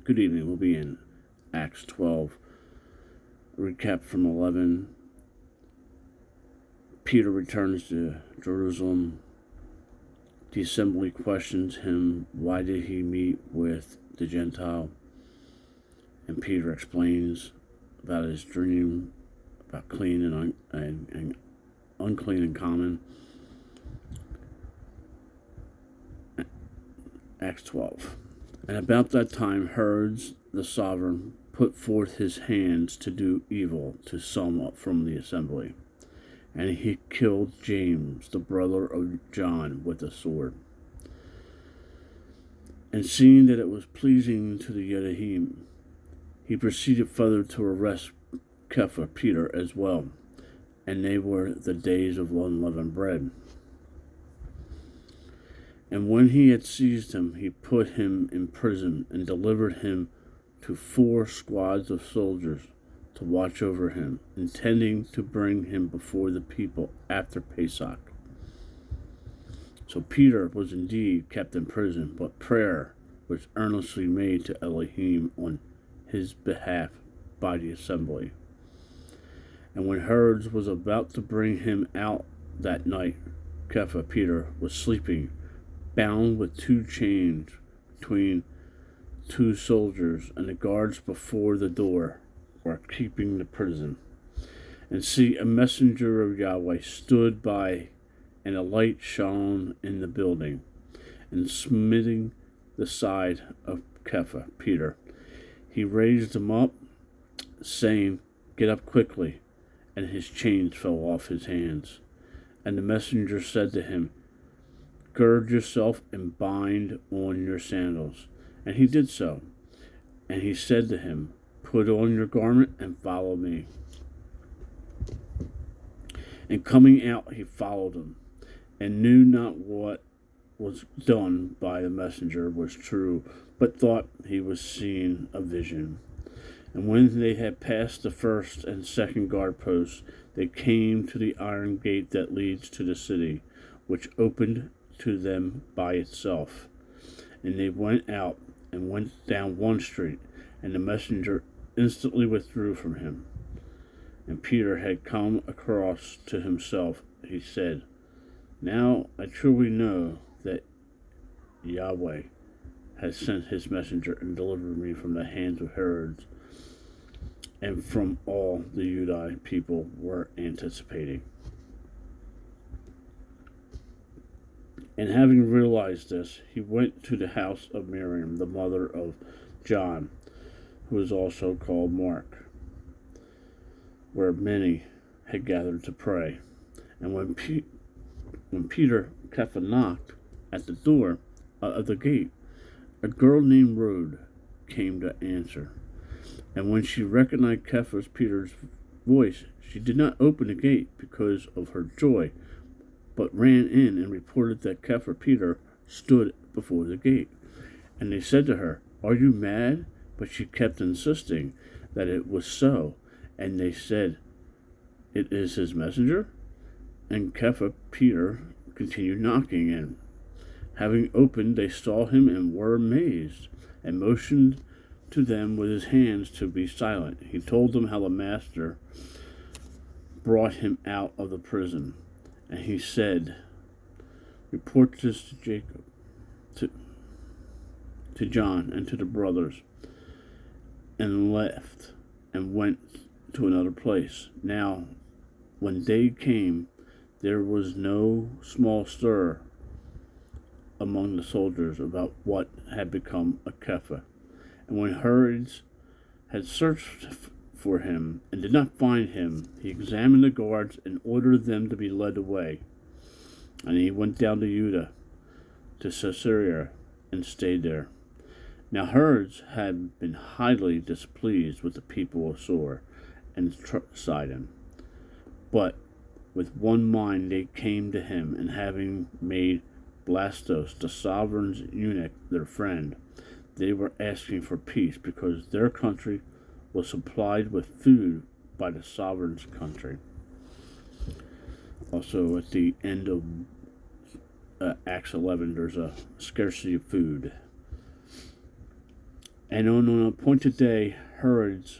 Good evening. We'll be in Acts 12. Recap from 11. Peter returns to Jerusalem. The assembly questions him, why did he meet with the Gentile? And Peter explains about his dream about clean and unclean and common. Acts 12. And about that time Herod the sovereign put forth his hands to do evil to some from the assembly. And he killed James, the brother of John, with a sword. And seeing that it was pleasing to the Yudahim, he proceeded further to arrest Kepha, Peter, as well. And they were the days of unleavened bread. And when he had seized him, he put him in prison and delivered him to 4 squads of soldiers to watch over him, intending to bring him before the people after Pesach. So Peter was indeed kept in prison, but prayer was earnestly made to Elohim on his behalf by the assembly. And when Herod was about to bring him out that night, Kepha, Peter, was sleeping, bound with 2 chains between 2 soldiers, and the guards before the door were keeping the prison. And see, a messenger of Yahweh stood by, and a light shone in the building, and smiting the side of Kepha, Peter, he raised him up, saying, "Get up quickly." And his chains fell off his hands. And the messenger said to him, "Gird yourself and bind on your sandals." And he did so. And he said to him, "Put on your garment and follow me." And coming out, he followed him, and knew not what was done by the messenger was true, but thought he was seeing a vision. And when they had passed the first and second guard posts, they came to the iron gate that leads to the city, which opened to them by itself. And they went out and went down one street, and the messenger instantly withdrew from him. And Peter had come across to himself. He said, "Now I truly know that Yahweh has sent his messenger and delivered me from the hands of Herod and from all the Judai people were anticipating." And having realized this, he went to the house of Miriam, the mother of John, who is also called Mark, where many had gathered to pray. And when Peter Kepha knocked at the door of the gate, a girl named Rhoda came to answer. And when she recognized Peter's voice, she did not open the gate because of her joy, but ran in and reported that Peter stood before the gate. And they said to her, "Are you mad?" But she kept insisting that it was so. And they said, "It is his messenger?" And Peter continued knocking, and having opened, they saw him and were amazed, and motioned to them with his hands to be silent. He told them how the master brought him out of the prison. And he said, "Report this to Jacob, to John, and to the brothers," and left and went to another place. Now, when day came, there was no small stir among the soldiers about what had become of Kepha. And when Herod had searched for him and did not find him, he examined the guards and ordered them to be led away. And he went down to Judah, to Caesarea, and stayed there. Now Herod had been highly displeased with the people of Sor and Sidon, but with one mind they came to him, and having made Blastus, the sovereign's eunuch, their friend, they were asking for peace, because their country was supplied with food by the sovereign's country. Also, at the end of Acts 11, there's a scarcity of food. And on an appointed day, Herod,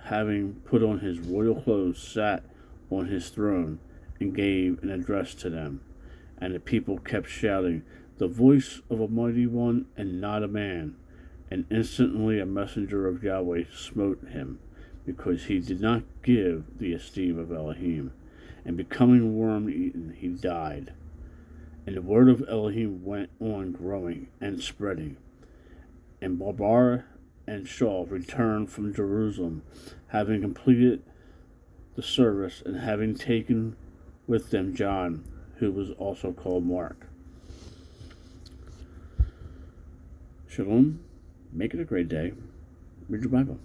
having put on his royal clothes, sat on his throne and gave an address to them. And the people kept shouting, "The voice of a mighty one and not a man." And instantly a messenger of Yahweh smote him, because he did not give the esteem of Elohim. And becoming worm eaten, he died. And the word of Elohim went on growing and spreading. And Barbara and Shaul returned from Jerusalem, having completed the service and having taken with them John, who was also called Mark. Shalom. Make it a great day. Read your Bible.